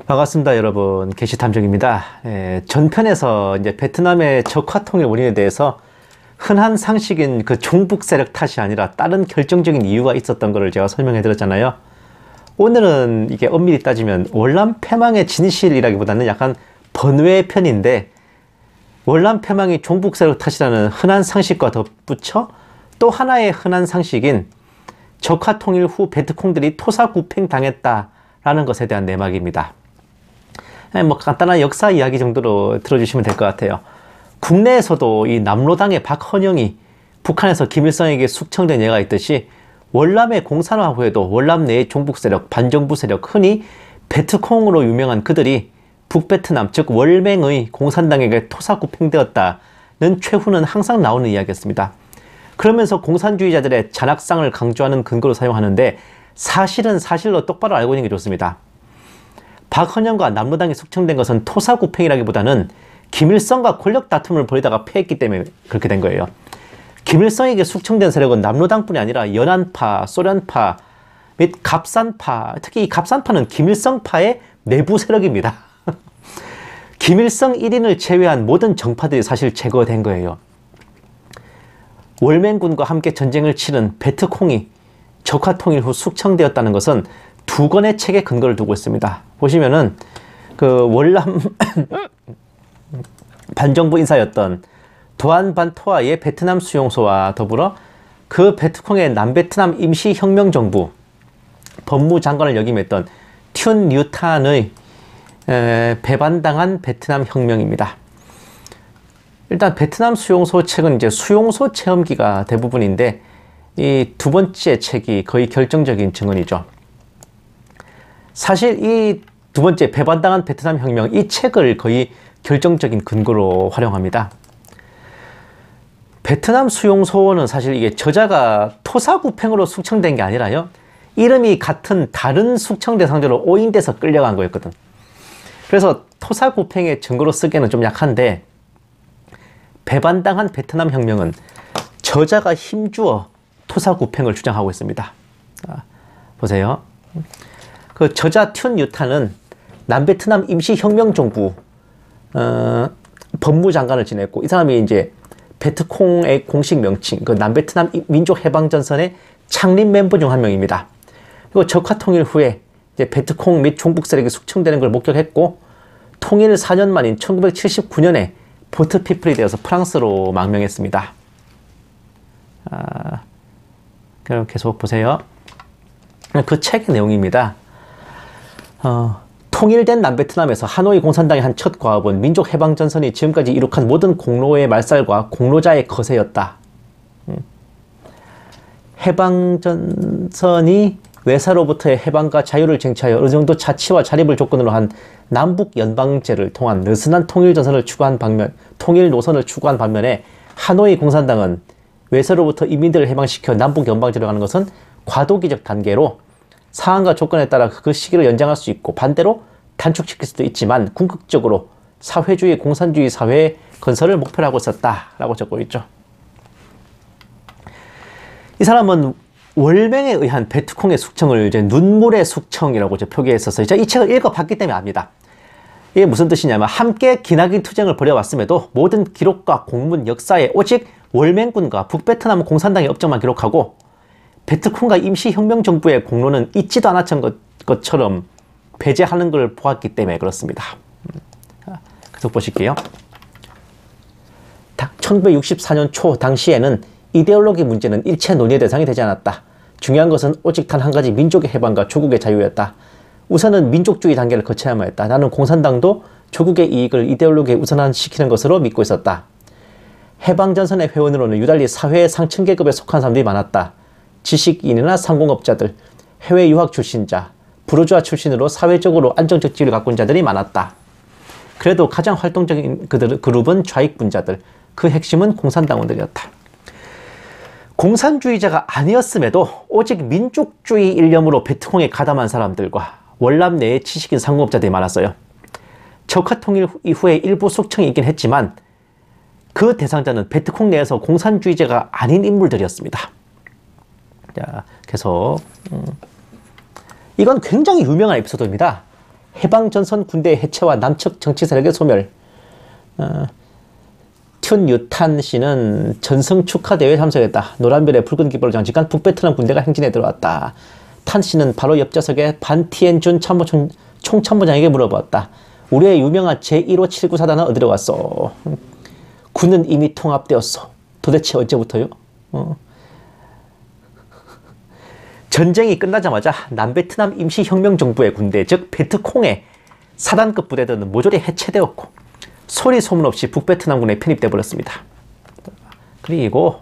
반갑습니다, 여러분. 게시탐정입니다. 전편에서 이제 베트남의 적화통일 원인에 대해서 흔한 상식인 그 종북 세력 탓이 아니라 다른 결정적인 이유가 있었던 것을 제가 설명해 드렸잖아요. 오늘은 이게 엄밀히 따지면 월남 패망의 진실이라기보다는 약간 번외의 편인데, 월남 패망이 종북 세력 탓이라는 흔한 상식과 덧붙여 또 하나의 흔한 상식인 적화통일 후 베트콩들이 토사구팽 당했다라는 것에 대한 내막입니다. 뭐 간단한 역사 이야기 정도로 들어주시면 될 것 같아요. 국내에서도 이 남로당의 박헌영이 북한에서 김일성에게 숙청된 예가 있듯이 월남의 공산화 후에도 월남 내의 종북 세력, 반정부 세력, 흔히 베트콩으로 유명한 그들이 북베트남, 즉 월맹의 공산당에게 토사구팽되었다는 최후는 항상 나오는 이야기였습니다. 그러면서 공산주의자들의 잔악상을 강조하는 근거로 사용하는데, 사실은 사실로 똑바로 알고 있는 게 좋습니다. 박헌영과 남로당이 숙청된 것은 토사구팽이라기보다는 김일성과 권력 다툼을 벌이다가 패했기 때문에 그렇게 된 거예요. 김일성에게 숙청된 세력은 남로당뿐이 아니라 연안파, 소련파 및 갑산파, 특히 이 갑산파는 김일성파의 내부 세력입니다. 김일성 1인을 제외한 모든 정파들이 사실 제거된 거예요. 월맹군과 함께 전쟁을 치른 베트콩이 적화통일 후 숙청되었다는 것은 두 권의 책에 근거를 두고 있습니다. 보시면은 그 월남 반정부 인사였던 도안반토아의 베트남 수용소와 더불어 그 베트콩의 남베트남 임시혁명정부 법무장관을 역임했던 튠 뉴탄의 배반당한 베트남 혁명입니다. 일단 베트남 수용소 책은 이제 수용소 체험기가 대부분인데, 이 두 번째 책이 거의 결정적인 증언이죠. 사실 이 두 번째 배반당한 베트남 혁명, 이 책을 거의 결정적인 근거로 활용합니다. 베트남 수용소는 사실 이게 저자가 토사구팽으로 숙청된 게 아니라요, 이름이 같은 다른 숙청 대상자로 오인돼서 끌려간 거였거든. 그래서 토사구팽의 증거로 쓰기에는 좀 약한데, 배반당한 베트남 혁명은 저자가 힘주어 토사구팽을 주장하고 있습니다. 자, 보세요. 그 저자 튠 뉴탄은 남베트남 임시혁명정부 법무장관을 지냈고, 이 사람이 이제 베트콩의 공식 명칭, 그 남베트남 민족해방전선의 창립 멤버 중 한 명입니다. 그리고 적화통일 후에 이제 베트콩 및 종북 세력이 숙청되는 걸 목격했고, 통일 4년 만인 1979년에 보트피플이 되어서 프랑스로 망명했습니다. 그럼 계속 보세요. 그 책의 내용입니다. 통일된 남베트남에서 하노이 공산당의 한 첫 과업은 민족해방전선이 지금까지 이룩한 모든 공로의 말살과 공로자의 거세였다. 해방전선이 외사로부터의 해방과 자유를 쟁취하여 어느 정도 자치와 자립을 조건으로 한 남북 연방제를 통한 느슨한 통일 노선을 추구한 반면에 하노이 공산당은 외세로부터 이민들을 해방시켜 남북 연방제로 가는 것은 과도기적 단계로 상황과 조건에 따라 그 시기를 연장할 수 있고, 반대로 단축시킬 수도 있지만 궁극적으로 사회주의 공산주의 사회의 건설을 목표로 하고 있었다라고 적고 있죠. 이 사람은 월맹에 의한 베트콩의 숙청을 이제 눈물의 숙청이라고 이제 표기했었어요. 이 책을 읽어봤기 때문에 압니다. 이게 무슨 뜻이냐면, 함께 기나긴 투쟁을 벌여왔음에도 모든 기록과 공문, 역사에 오직 월맹군과 북베트남 공산당의 업적만 기록하고 베트콩과 임시혁명정부의 공로는 있지도 않았던 것처럼 배제하는 걸 보았기 때문에 그렇습니다. 계속 보실게요. 1964년 초 당시에는 이데올로기 문제는 일체 논의의 대상이 되지 않았다. 중요한 것은 오직 단 한 가지 민족의 해방과 조국의 자유였다. 우선은 민족주의 단계를 거쳐야만 했다. 나는 공산당도 조국의 이익을 이데올로기에 우선시키는 것으로 믿고 있었다. 해방전선의 회원으로는 유달리 사회의 상층 계급에 속한 사람들이 많았다. 지식인이나 상공업자들, 해외 유학 출신자, 부르주아 출신으로 사회적으로 안정적 지위를 갖고 있는 자들이 많았다. 그래도 가장 활동적인 그룹은 좌익분자들, 그 핵심은 공산당원들이었다. 공산주의자가 아니었음에도 오직 민족주의 일념으로 베트콩에 가담한 사람들과 월남 내의 지식인 상공업자들이 많았어요. 적화통일 이후에 일부 숙청이 있긴 했지만 그 대상자는 베트콩 내에서 공산주의자가 아닌 인물들이었습니다. 자, 계속 이건 굉장히 유명한 에피소드입니다. 해방전선 군대의 해체와 남측 정치 세력의 소멸. 튠 유탄 씨는 전승 축하대회에 참석했다. 노란별의 붉은 깃발을 장식한 북베트남 군대가 행진에 들어왔다. 탄 씨는 바로 옆좌석에 반티엔준 총참모장에게 물어보았다. 우리의 유명한 제1호 79사단은 어디로 갔어? 군은 이미 통합되었어. 도대체 언제부터요? 전쟁이 끝나자마자 남베트남 임시혁명정부의 군대, 즉 베트콩의 사단급 부대들은 모조리 해체되었고 소리 소문 없이 북베트남군에 편입돼 버렸습니다. 그리고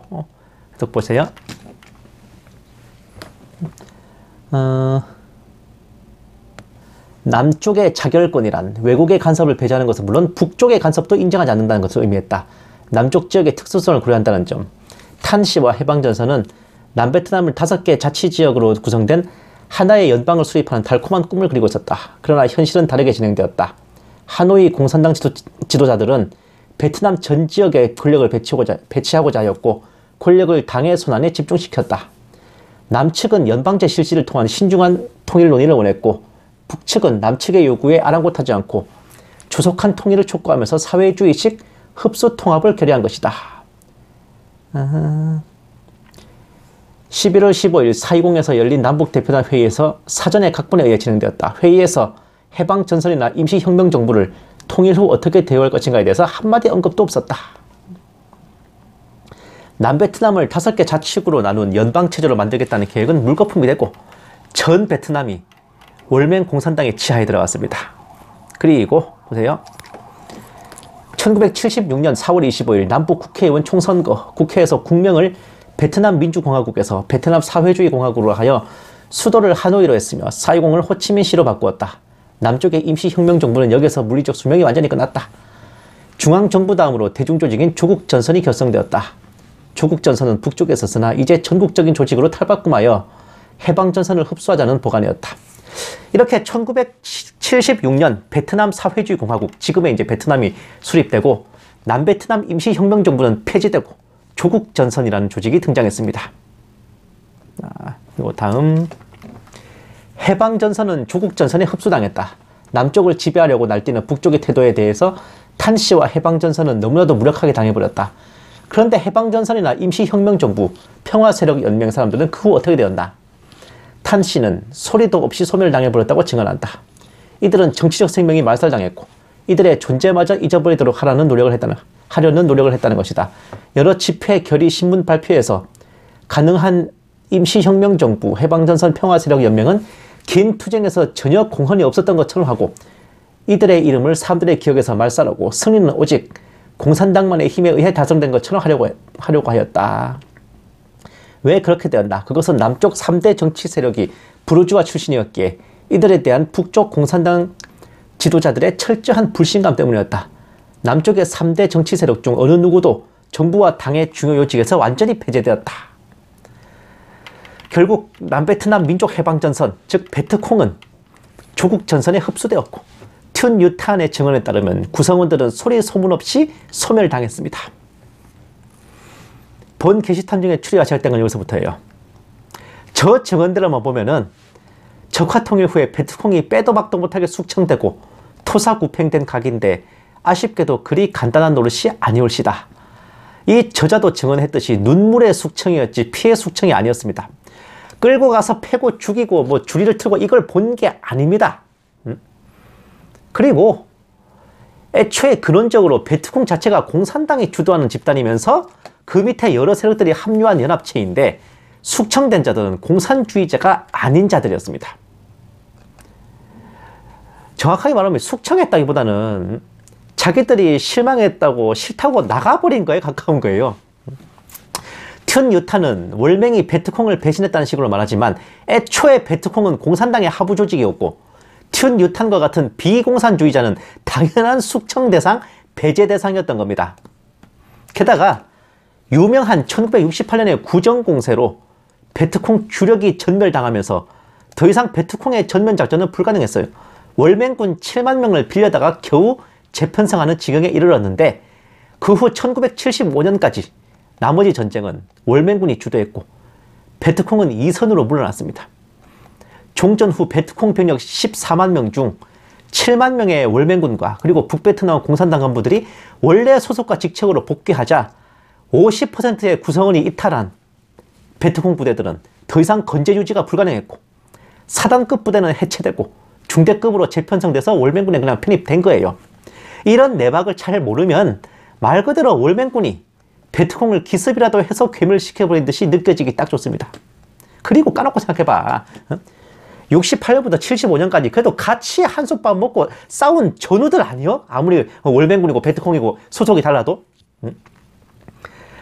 계속 보세요. 남쪽의 자결권이란 외국의 간섭을 배제하는 것은 물론 북쪽의 간섭도 인정하지 않는다는 것을 의미했다. 남쪽 지역의 특수성을 고려한다는 점. 탄 씨와 해방전선은 남베트남을 5개 자치지역으로 구성된 하나의 연방을 수립하는 달콤한 꿈을 그리고 있었다. 그러나 현실은 다르게 진행되었다. 하노이 공산당 지도자들은 베트남 전 지역에 권력을 배치하고자 하였고 권력을 당의 손안에 집중시켰다. 남측은 연방제 실시를 통한 신중한 통일 논의를 원했고 북측은 남측의 요구에 아랑곳하지 않고 조속한 통일을 촉구하면서 사회주의식 흡수 통합을 결의한 것이다. 11월 15일 4.20에서 열린 남북대표단 회의에서 사전의 각본에 의해 진행되었다. 회의에서 해방전선이나 임시혁명정부를 통일 후 어떻게 대우할 것인가에 대해서 한마디 언급도 없었다. 남베트남을 5개 자치구로 나눈 연방체제로 만들겠다는 계획은 물거품이 되고 전 베트남이 월맹 공산당의 지하에 들어갔습니다. 그리고 보세요. 1976년 4월 25일 남북 국회의원 총선거, 국회에서 국명을 베트남 민주공화국에서 베트남 사회주의 공화국으로 하여 수도를 하노이로 했으며 4.20을 호치민시로 바꾸었다. 남쪽의 임시혁명정부는 여기서 물리적 수명이 완전히 끝났다. 중앙정부 다음으로 대중조직인 조국전선이 결성되었다. 조국전선은 북쪽에 있었으나 이제 전국적인 조직으로 탈바꿈하여 해방전선을 흡수하자는 보관이었다. 이렇게 1976년 베트남 사회주의 공화국, 지금의 이제 베트남이 수립되고 남베트남 임시혁명정부는 폐지되고 조국전선이라는 조직이 등장했습니다. 그리고 다음, 해방전선은 조국전선에 흡수당했다. 남쪽을 지배하려고 날뛰는 북쪽의 태도에 대해서 탄 씨와 해방전선은 너무나도 무력하게 당해버렸다. 그런데 해방전선이나 임시혁명정부, 평화세력연맹 사람들은 그 후 어떻게 되었나? 탄 씨는 소리도 없이 소멸당해버렸다고 증언한다. 이들은 정치적 생명이 말살당했고 이들의 존재마저 잊어버리도록 하려는 노력을 했다는 것이다. 여러 집회, 결의, 신문 발표에서 가능한 임시혁명정부, 해방전선 평화세력연맹은 긴 투쟁에서 전혀 공헌이 없었던 것처럼 하고 이들의 이름을 사람들의 기억에서 말살하고 승리는 오직 공산당만의 힘에 의해 달성된 것처럼 하려고 하였다. 왜 그렇게 되었나? 그것은 남쪽 3대 정치 세력이 부르주아 출신이었기에 이들에 대한 북쪽 공산당 지도자들의 철저한 불신감 때문이었다. 남쪽의 3대 정치 세력 중 어느 누구도 정부와 당의 중요 요직에서 완전히 폐쇄되었다. 결국 남베트남 민족해방전선, 즉 베트콩은 조국전선에 흡수되었고 튠 유탄의 증언에 따르면 구성원들은 소리 소문 없이 소멸당했습니다. 본 게시탐정에 추리하셔야 할 때는 여기서부터예요. 저 증언대로만 보면은 적화통일 후에 베트콩이 빼도 박도 못하게 숙청되고 토사구팽된 각인데 아쉽게도 그리 간단한 노릇이 아니올시다. 이 저자도 증언했듯이 눈물의 숙청이었지 피해 숙청이 아니었습니다. 끌고 가서 패고 죽이고 뭐 주리를 틀고 이걸 본 게 아닙니다. 그리고 애초에 근원적으로 베트콩 자체가 공산당이 주도하는 집단이면서 그 밑에 여러 세력들이 합류한 연합체인데 숙청된 자들은 공산주의자가 아닌 자들이었습니다. 정확하게 말하면 숙청했다기보다는 자기들이 실망했다고 싫다고 나가버린 거에 가까운 거예요. 튠 유탄은 월맹이 베트콩을 배신했다는 식으로 말하지만 애초에 베트콩은 공산당의 하부 조직이었고 튠 유탄과 같은 비공산주의자는 당연한 숙청 대상, 배제 대상이었던 겁니다. 게다가 유명한 1968년의 구정공세로 베트콩 주력이 전멸당하면서 더 이상 베트콩의 전면 작전은 불가능했어요. 월맹군 7만 명을 빌려다가 겨우 재편성하는 지경에 이르렀는데 그 후 1975년까지 나머지 전쟁은 월맹군이 주도했고 베트콩은 2선으로 물러났습니다. 종전 후 베트콩 병력 14만 명 중 7만 명의 월맹군과 그리고 북베트남 공산당 간부들이 원래 소속과 직책으로 복귀하자 50%의 구성원이 이탈한 베트콩 부대들은 더 이상 건재 유지가 불가능했고 사단급 부대는 해체되고 중대급으로 재편성돼서 월맹군에 그냥 편입된 거예요. 이런 내막을 잘 모르면 말 그대로 월맹군이 베트콩을 기습이라도 해서 괴멸시켜버린 듯이 느껴지기 딱 좋습니다. 그리고 까놓고 생각해봐. 68년부터 75년까지 그래도 같이 한솥밥 먹고 싸운 전우들 아니요? 아무리 월맹군이고 베트콩이고 소속이 달라도.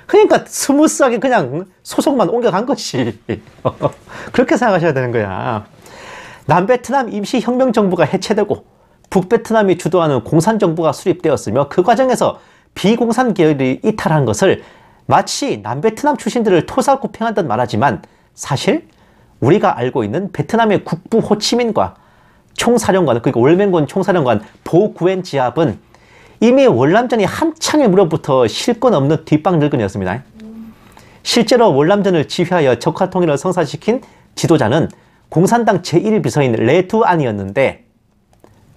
그러니까 스무스하게 그냥 소속만 옮겨간 것이. 그렇게 생각하셔야 되는 거야. 남베트남 임시혁명정부가 해체되고 북베트남이 주도하는 공산정부가 수립되었으며 그 과정에서 비공산 계열이 이탈한 것을 마치 남베트남 출신들을 토사구팽한 듯 말하지만 사실 우리가 알고 있는 베트남의 국부 호치민과 총사령관, 그러니까 월맹군 총사령관 보구엔 지압은 이미 월남전이 한창의 무렵부터 실권 없는 뒷방 늙은이였습니다. 실제로 월남전을 지휘하여 적화통일을 성사시킨 지도자는 공산당 제1비서인 레두안이었는데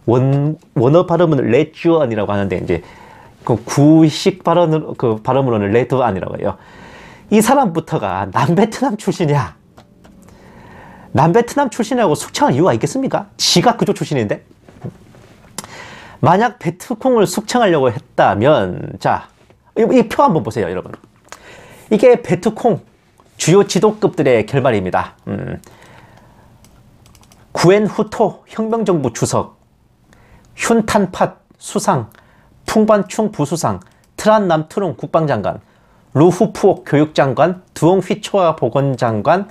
원어 발음은 레주언이라고 하는데 이제 그 구식 발음으로는 레두안이라고 해요. 이 사람부터가 남베트남 출신이야. 남베트남 출신이라고 숙청할 이유가 있겠습니까? 지가 그쪽 출신인데. 만약 베트콩을 숙청하려고 했다면 자, 이 표 한번 보세요, 여러분. 이게 베트콩 주요 지도급들의 결말입니다. 구엔 후토 혁명정부 주석, 슌탄팟 수상, 풍반충 부수상, 트란 남투룽 국방장관, 루후푸옥 교육장관, 두옹휘초아 보건장관,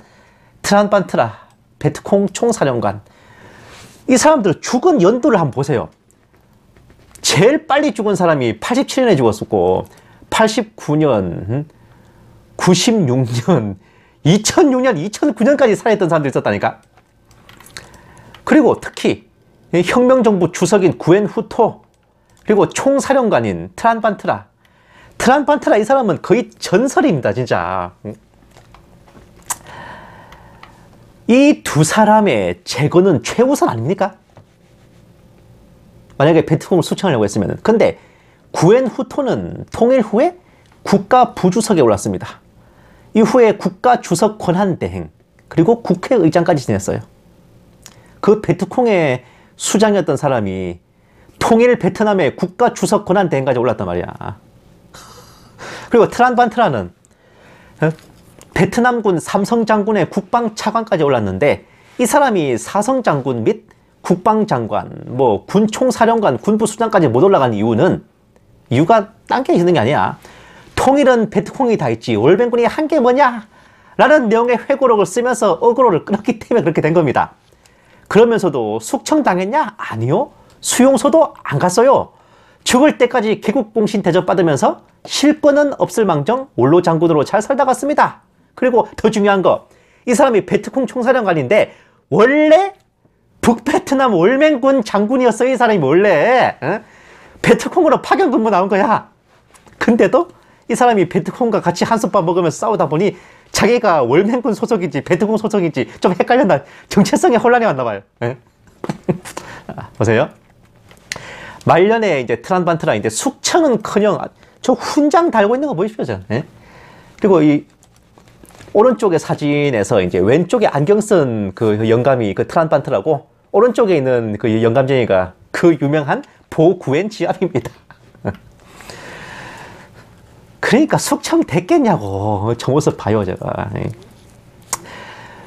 트란반트라 베트콩 총사령관. 이 사람들 죽은 연도를 한번 보세요. 제일 빨리 죽은 사람이 87년에 죽었었고 89년, 96년, 2006년, 2009년까지 살아있던 사람들이 있었다니까. 그리고 특히 혁명정부 주석인 구엔 후토 그리고 총사령관인 트란반트라 이 사람은 거의 전설입니다, 진짜. 이 두 사람의 제거는 최우선 아닙니까? 만약에 베트콩을 숙청하려고 했으면. 근데 구엔 후토는 통일 후에 국가 부주석에 올랐습니다. 이후에 국가 주석 권한 대행 그리고 국회의장까지 지냈어요. 그 베트콩의 수장이었던 사람이 통일 베트남의 국가 주석 권한 대행까지 올랐단 말이야. 그리고 트란반트라는 베트남군 삼성장군의 국방차관까지 올랐는데 이 사람이 사성장군 및 국방장관, 뭐 군총사령관, 군부수장까지 못 올라간 이유가 딴 게 있는 게 아니야. 통일은 베트콩이 다 있지 월맹군이 한 게 뭐냐? 라는 내용의 회고록을 쓰면서 어그로를 끊었기 때문에 그렇게 된 겁니다. 그러면서도 숙청당했냐? 아니요. 수용소도 안 갔어요. 죽을 때까지 개국공신 대접받으면서 실권은 없을 망정 원로 장군으로 잘 살다 갔습니다. 그리고 더 중요한 거, 이 사람이 베트콩 총사령관인데 원래 북베트남 월맹군 장군이었어요. 이 사람이 원래 베트콩으로 파견 근무 나온 거야. 근데도 이 사람이 베트콩과 같이 한솥밥 먹으면서 싸우다 보니 자기가 월맹군 소속인지 베트콩 소속인지 좀 헷갈렸나, 정체성에 혼란이 왔나 봐요. 보세요. 말년에 이제 트란반트라인데 숙청은커녕 저 훈장 달고 있는 거 보이십시오, 저. 그리고 이 오른쪽의 사진에서 이제 왼쪽에 안경 쓴 그 영감이 그 트란반트라고, 오른쪽에 있는 그 영감쟁이가 그 유명한 보구엔 지압입니다. 그러니까 숙청됐겠냐고. 저 모습 봐요, 제가.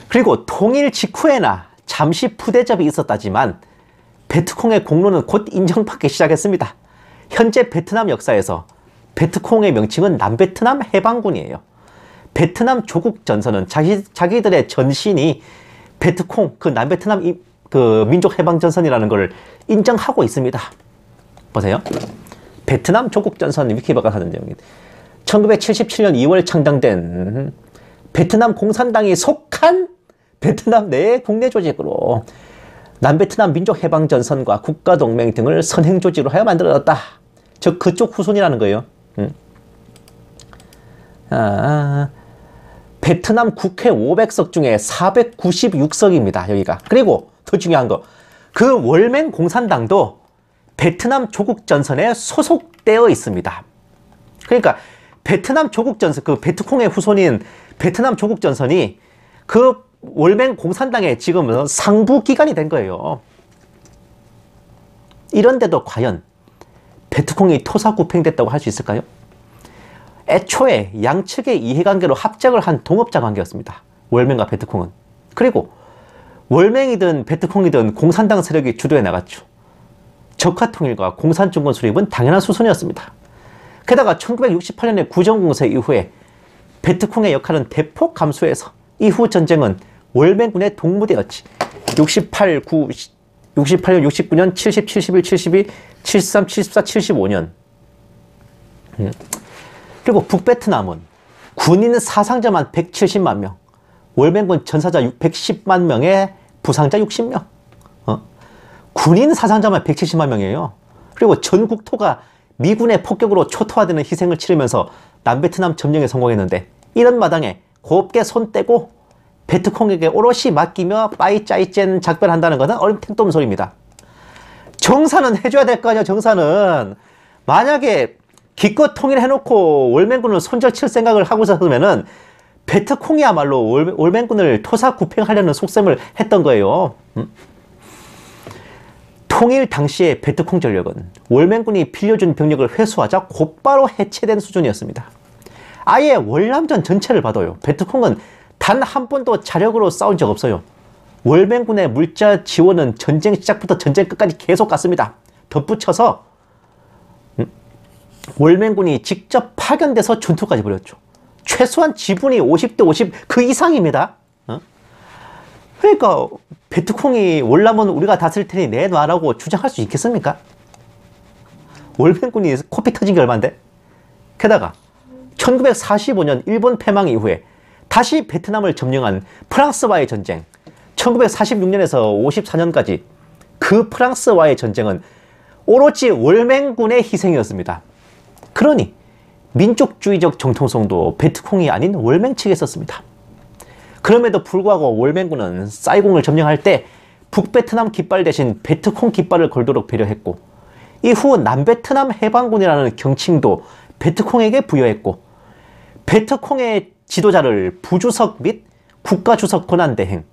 그리고 통일 직후에나 잠시 푸대접이 있었다지만 베트콩의 공로는 곧 인정받기 시작했습니다. 현재 베트남 역사에서 베트콩의 명칭은 남베트남 해방군이에요. 베트남 조국전선은 자기들의 전신이 베트콩, 그 남베트남 그 민족해방전선이라는 걸 인정하고 있습니다. 보세요. 베트남 조국전선 위키버가 하는 내용입니다. 1977년 2월 창당된 베트남 공산당이 속한 베트남 내 국내 조직으로 남베트남 민족해방전선과 국가동맹 등을 선행조직으로 하여 만들어졌다. 저 그쪽 후손이라는 거예요. 베트남 국회 500석 중에 496석입니다. 여기가. 그리고 더 중요한 거, 그 월맹 공산당도 베트남 조국전선에 소속되어 있습니다. 그러니까 베트남 조국전선, 그 베트콩의 후손인 베트남 조국전선이 그 월맹 공산당의 지금 상부기관이 된 거예요. 이런데도 과연 베트콩이 토사구팽됐다고 할 수 있을까요? 애초에 양측의 이해관계로 합작을 한 동업자 관계였습니다. 월맹과 베트콩은. 그리고 월맹이든 베트콩이든 공산당 세력이 주도해 나갔죠. 적화통일과 공산중권 수립은 당연한 수순이었습니다. 게다가 1968년의 구정공세 이후에 베트콩의 역할은 대폭 감소해서 이후 전쟁은 월맹군의 동무되었지. 68, 68년, 69년, 70, 71, 72, 73, 74, 75년. 그리고 북베트남은 군인 사상자만 170만 명, 월맹군 전사자 110만 명에 부상자 60명. 군인 사상자만 170만 명이에요. 그리고 전 국토가 미군의 폭격으로 초토화되는 희생을 치르면서 남베트남 점령에 성공했는데, 이런 마당에 곱게 손 떼고 베트콩에게 오롯이 맡기며 빠이짜이젠 작별한다는 것은 어린 택도 없는 소리입니다. 정사는 해줘야 될 거 아니야. 정사는 만약에 기껏 통일해놓고 월맹군을 손절칠 생각을 하고 있었으면은 베트콩이야말로 월맹군을 토사구팽하려는 속셈을 했던 거예요. 통일 당시의 베트콩 전력은 월맹군이 빌려준 병력을 회수하자 곧바로 해체된 수준이었습니다. 아예 월남전 전체를 봐도요, 베트콩은 단 한 번도 자력으로 싸운 적 없어요. 월맹군의 물자 지원은 전쟁 시작부터 전쟁 끝까지 계속 갔습니다. 덧붙여서 월맹군이 직접 파견돼서 전투까지 벌였죠. 최소한 지분이 50대 50 그 이상입니다. 그러니까 베트콩이 월남은 우리가 다스릴 테니 내놔라고 주장할 수 있겠습니까? 월맹군이 코피 터진 게 얼만데? 게다가 1945년 일본 패망 이후에 다시 베트남을 점령한 프랑스와의 전쟁, 1946년에서 54년까지 그 프랑스와의 전쟁은 오로지 월맹군의 희생이었습니다. 그러니 민족주의적 정통성도 베트콩이 아닌 월맹 측에 있었습니다. 그럼에도 불구하고 월맹군은 사이공을 점령할 때 북베트남 깃발 대신 베트콩 깃발을 걸도록 배려했고, 이후 남베트남 해방군이라는 경칭도 베트콩에게 부여했고, 베트콩의 지도자를 부주석 및 국가주석 권한대행,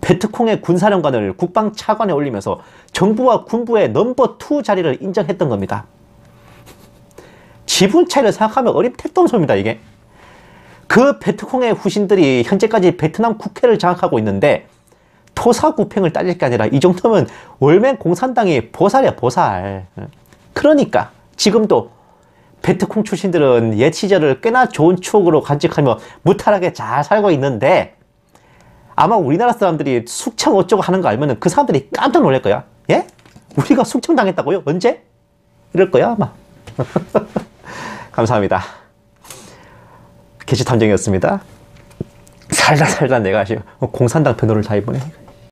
베트콩의 군사령관을 국방차관에 올리면서 정부와 군부의 넘버 2 자리를 인정했던 겁니다. 지분 차이를 생각하면 어림택도 없는 소리입니다, 이게. 그 베트콩의 후신들이 현재까지 베트남 국회를 장악하고 있는데 토사구팽을 따질 게 아니라 이 정도면 월맹 공산당이 보살이야, 보살. 그러니까 지금도 베트콩 출신들은 옛 시절을 꽤나 좋은 추억으로 간직하며 무탈하게 잘 살고 있는데, 아마 우리나라 사람들이 숙청 어쩌고 하는 거 알면은 그 사람들이 깜짝 놀랄 거야. 예? 우리가 숙청 당했다고요? 언제? 이럴 거야, 아마. 감사합니다. 게시탐정이었습니다. 살다 내가 공산당 변호를 다 해보네.